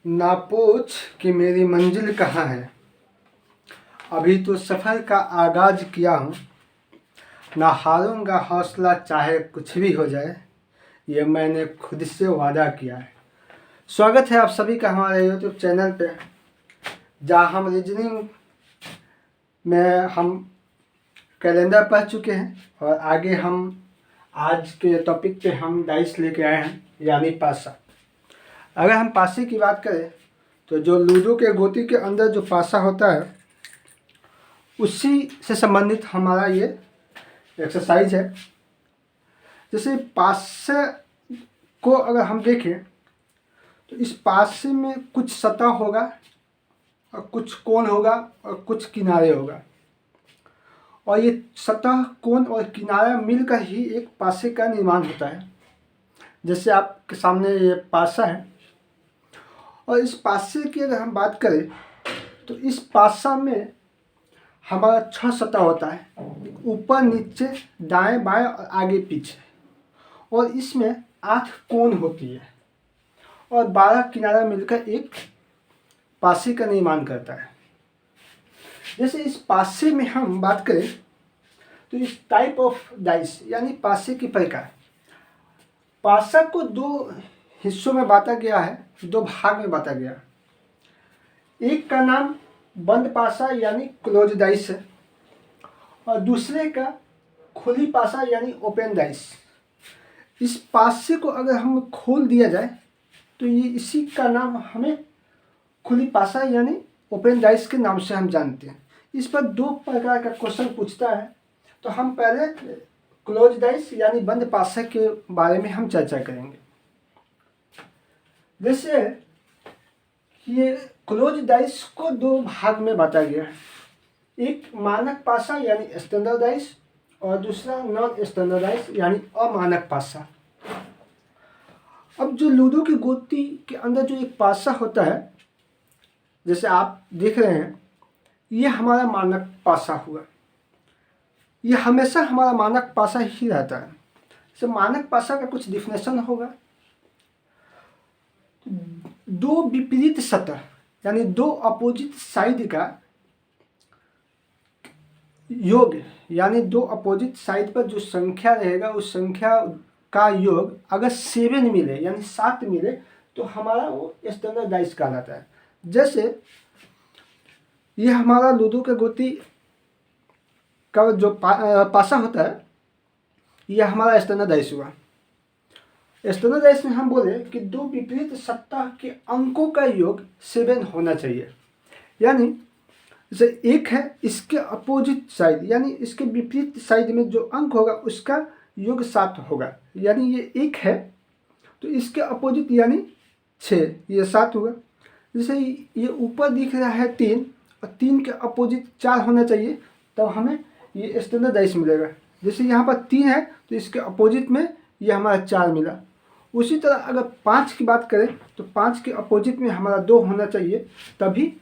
ना पूछ कि मेरी मंजिल कहाँ है, अभी तो सफ़र का आगाज़ किया हूँ। ना हारूंगा हौसला चाहे कुछ भी हो जाए, ये मैंने खुद से वादा किया है। स्वागत है आप सभी का हमारे यूट्यूब चैनल पे, जहाँ हम रीजनिंग में हम कैलेंडर पढ़ चुके हैं और आगे हम आज के टॉपिक पे हम डाइस लेके आए हैं, यानी पासा। अगर हम पासे की बात करें तो जो लूडो के गोटी के अंदर जो पासा होता है उसी से संबंधित हमारा ये एक्सरसाइज है। जैसे पासे को अगर हम देखें तो इस पासे में कुछ सतह होगा और कुछ कोण होगा और कुछ किनारे होगा, और ये सतह, कोण और किनारा मिलकर ही एक पासे का निर्माण होता है। जैसे आपके सामने ये पासा है, और इस पासे की अगर हम बात करें तो इस पासा में हमारा 6 सतह होता है, ऊपर नीचे दाएं बाएं और आगे पीछे, और इसमें 8 कोण होती है और 12 किनारा मिलकर एक पासे का निर्माण करता है। जैसे इस पासे में हम बात करें तो इस टाइप ऑफ डाइस यानी पासे की प्रकार, पासा को 2 हिस्सों में बांटा गया है, 2 भाग में बांटा गया। एक का नाम बंद पासा यानी क्लोज डाइस है, और दूसरे का खुली पासा यानी ओपन डाइस। इस पासे को अगर हम खोल दिया जाए तो ये इसी का नाम हमें खुली पासा यानी ओपन डाइस के नाम से हम जानते हैं। इस पर 2 प्रकार का क्वेश्चन पूछता है, तो हम पहले क्लोज डाइस यानी बंद पासा के बारे में हम चर्चा करेंगे। जैसे ये क्लोज डाइस को 2 भाग में बांटा गया है, एक मानक पासा यानी स्टैंडर्ड डाइस और दूसरा नॉन स्टैंडर्ड डाइस यानी अमानक पासा। अब जो लूडो की गोटी के अंदर जो एक पासा होता है, जैसे आप देख रहे हैं, ये हमारा मानक पासा हुआ। ये हमेशा हमारा मानक पासा ही रहता है। जैसे मानक पासा का कुछ डिफिनेशन होगा, 2 विपरीत सतह यानी 2 अपोजिट साइड का योग, यानी 2 अपोजिट साइड पर जो संख्या रहेगा उस संख्या का योग अगर 7 मिले यानी 7 मिले तो हमारा वो स्टैंडर्ड डाइस कहलाता है। जैसे ये हमारा लूडो के गोटी का जो पासा होता है, यह हमारा स्टैंडर्ड डाइस हुआ। स्टैंडर्ड डाइस में हम बोले कि 2 विपरीत सतह के अंकों का योग 7 होना चाहिए। यानी जैसे एक है, इसके अपोजिट साइड यानी इसके विपरीत साइड में जो अंक होगा उसका योग 7 होगा। यानी ये 1 है तो इसके अपोजिट यानी 6, ये 7 हुआ। जैसे ये ऊपर दिख रहा है 3 और 3 के अपोजिट 4 होना चाहिए, तब हमें ये स्टैंडर्ड डाइस मिलेगा। जैसे यहाँ पर 3 है तो इसके अपोजिट में ये हमारा 4 मिला। उसी तरह अगर 5 की बात करें तो 5 के अपोजिट में हमारा 2 होना चाहिए, तभी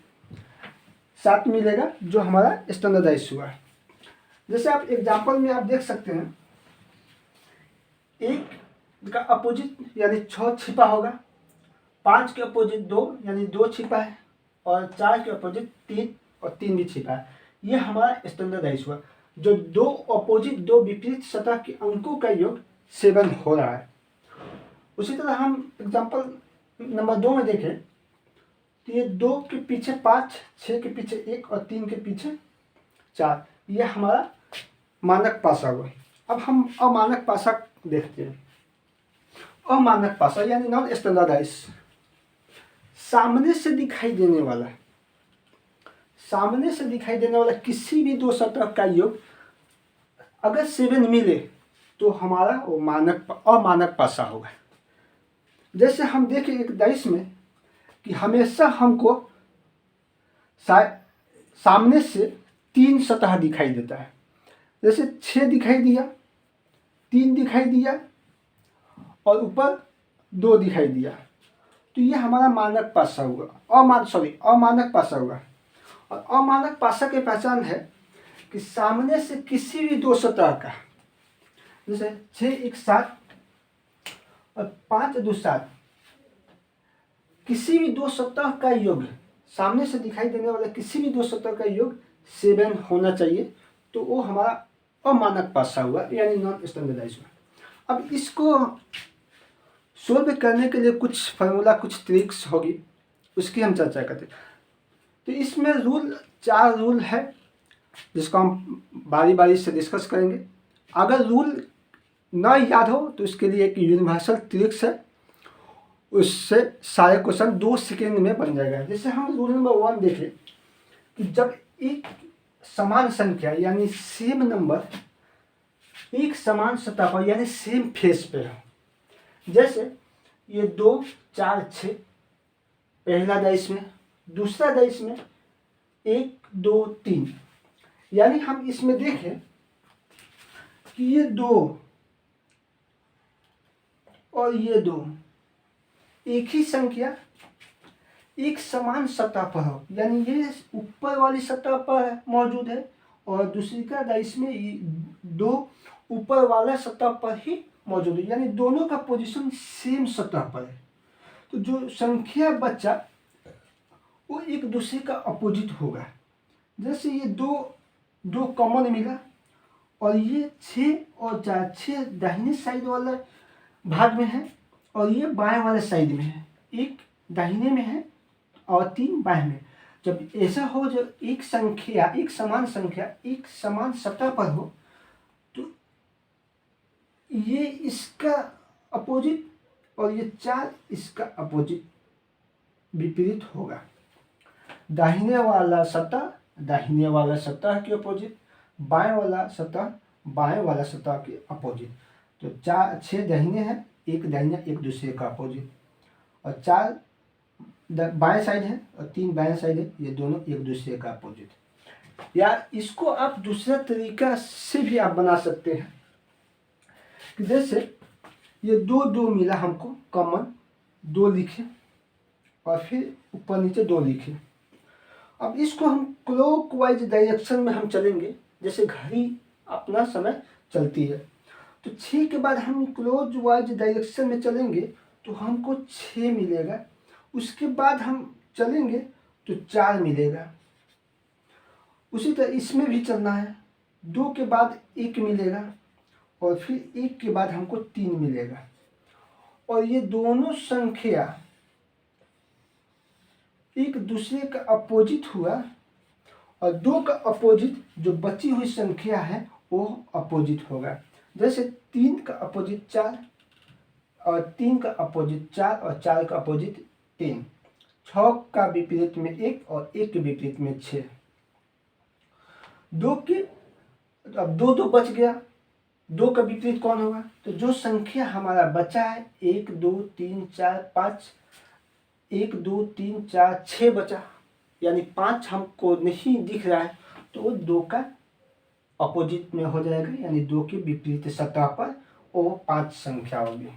7 मिलेगा, जो हमारा स्टैंडर्ड डाइस हुआ। जैसे आप एग्जाम्पल में आप देख सकते हैं, 1 का अपोजिट यानी 6 छिपा होगा, 5 के अपोजिट 2 यानी 2 छिपा है, और 4 के अपोजिट 3 और 3 भी छिपा है। ये हमारा स्टैंडर्ड डाइस हुआ, जो 2 अपोजिट 2 विपरीत सतह के अंकों का योग 7 हो रहा है। उसी तरह हम एग्जाम्पल नंबर 2 में देखें तो ये 2 के पीछे 5, 6 के पीछे 1 और 3 के पीछे 4, ये हमारा मानक पासा हुआ। अब हम अमानक पासा देखते हैं। अमानक पासा यानी नॉन स्टैंडर्ड डाइस, सामने से दिखाई देने वाला, सामने से दिखाई देने वाला किसी भी 2 सतह का योग अगर 7 मिले तो हमारा वो अमानक पासा होगा। जैसे हम देखें एक डाइस में कि हमेशा हमको सामने से 3 सतह दिखाई देता है। जैसे 6 दिखाई दिया, 3 दिखाई दिया और ऊपर 2 दिखाई दिया, तो ये हमारा मानक पासा हुआ। अमानक पासा हुआ। और अमानक पासा की पहचान है कि सामने से किसी भी 2 सतह का, जैसे 6 1 7 और 5 2 7, किसी भी दो सतह का योग, सामने से दिखाई देने वाला किसी भी दो सतह का योग 7 होना चाहिए, तो वो हमारा अमानक पासा हुआ, यानी नॉन स्टैंडर्डाइज हुआ। अब इसको सोल्व करने के लिए कुछ फार्मूला, कुछ ट्रिक्स होगी, उसकी हम चर्चा करते हैं। तो इसमें 4 रूल है जिसको हम बारी बारी से डिस्कस करेंगे। अगर रूल ना याद हो तो इसके लिए एक यूनिवर्सल ट्रिक्स है, उससे सारे क्वेश्चन 2 सेकेंड में बन जाएगा। जैसे हम रूल नंबर 1 देखें कि जब एक समान संख्या यानी सेम नंबर एक समान सतह पर यानी सेम फेस पे हो, जैसे ये 2, 4, 6, पहला डाइस में, दूसरा डाइस में 1, 2, 3, यानी हम इसमें देखें कि ये 2 और ये 2 एक ही संख्या एक समान सतह पर हो, यानी ये ऊपर वाली सतह पर मौजूद है और दूसरी का डाइस में 2 ऊपर वाला सतह पर ही मौजूद है, यानी दोनों का पोजीशन सेम सतह पर है। तो जो संख्या बचा वो एक दूसरे का अपोजिट होगा। जैसे ये 2 कॉमन मिला और ये 6 और 4, 6 दाहिने साइड वाला भाग में है और ये बाएं वाले साइड में है, एक दाहिने में है और 3 बाएं में। जब ऐसा हो, जब एक संख्या एक समान सतह पर हो, तो ये इसका अपोजिट और ये 4 इसका अपोजिट विपरीत होगा। दाहिने वाला सतह के अपोजिट, बाएं वाला सतह के अपोजिट। तो 6 दाहिने हैं, एक दाहिने, एक दूसरे का अपोजिट, और 4 बाएं साइड है और 3 बाएं साइड है, ये दोनों एक दूसरे का अपोजिट। या इसको आप दूसरा तरीका से भी आप बना सकते हैं कि जैसे ये 2 मिला हमको कॉमन, 2 लिखे और फिर ऊपर नीचे 2 लिखे। अब इसको हम क्लॉकवाइज डायरेक्शन में हम चलेंगे, जैसे घड़ी अपना समय चलती है। तो 6 के बाद हम क्लॉकवाइज डायरेक्शन में चलेंगे तो हमको 6 मिलेगा, उसके बाद हम चलेंगे तो 4 मिलेगा। उसी तरह इसमें भी चलना है, 2 के बाद 1 मिलेगा और फिर 1 के बाद हमको 3 मिलेगा। और ये दोनों संख्या एक दूसरे का अपोजिट हुआ और 2 का अपोजिट जो बची हुई संख्या है वो अपोजिट होगा। जैसे 3 का अपोजिट 4 और 3 का अपोजिट 4 और 4 का अपोजिट 3, 6 का विपरीत में 1 और 1 के विपरीत में 6। 2 के अब 2 बच गया, 2 का विपरीत कौन होगा? तो जो संख्या हमारा बचा है 1, 2, 3, 4, 5, 1, 2, 3, 4, 6 बचा, यानी 5 हमको नहीं दिख रहा है, तो वो 2 का अपोजिट में हो जाएगा, यानी 2 के विपरीत सतह पर वो 5 संख्या होगी।